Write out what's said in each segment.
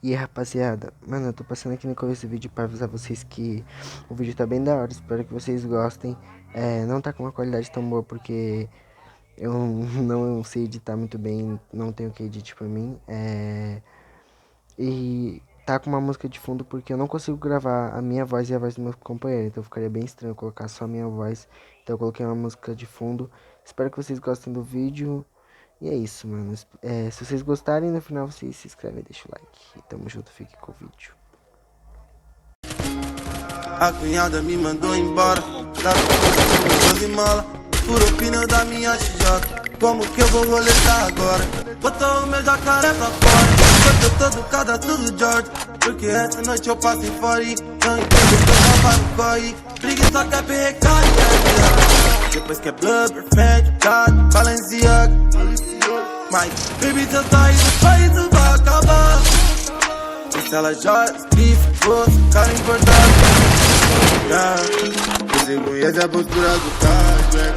E aí, rapaziada, mano, eu tô passando aqui no começo do vídeo pra avisar vocês que o vídeo tá bem da hora, espero que vocês gostem. Não tá com uma qualidade tão boa porque eu não sei editar muito bem, não tenho que editar pra mim. E tá com uma música de fundo porque eu não consigo gravar a minha voz e a voz do meu companheiro, então ficaria bem estranho colocar só a minha voz. Então eu coloquei uma música de fundo. Espero que vocês gostem do vídeo. E é isso, mano. Se vocês gostarem, no final vocês se inscrevem e deixam o like. E tamo junto, fique com o vídeo. A cunhada me mandou embora, da de mala, furou o pneu da minha TJ. Como que eu vou roletar agora? Botou o meu jacaré pra fora, eu tô todo cadastro do George. Porque essa noite eu passei fora e não entendo que eu tava no corre. Preguiça quer perrecar e depois que é blood, perfect, God, Balenciaga. Mas, baby, se eu sair do país, isso vai acabar. E se ela joga, bife, gosto, cara importado. Você conhece a postura do cara,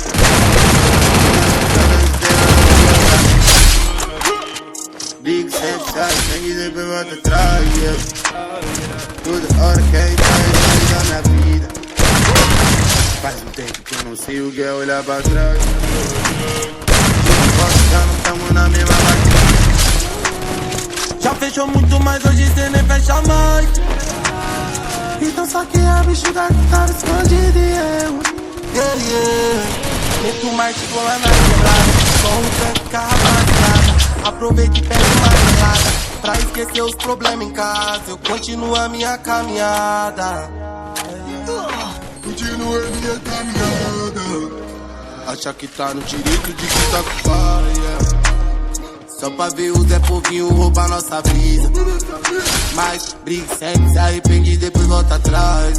Big Set, sai, sangue depois volta atrás, Toda hora quer entrar na minha vida. Faz um tempo que eu não sei o que é olhar pra trás. Já não tamo na mesma batida. Já fechou muito, mas hoje cê nem fecha mais. Então só que a bicho da guitarra escondida e eu meto marcha com lá na quebrada, com o tanque carro. Aproveita e pega uma gelada pra esquecer os problemas em casa. Eu continuo a minha caminhada. Continuo a minha caminhada. Acha que tá no direito de que tá com pai, Só pra ver o Zé Povinho roubar nossa vida. Mas briga sempre, se arrepende e depois volta atrás,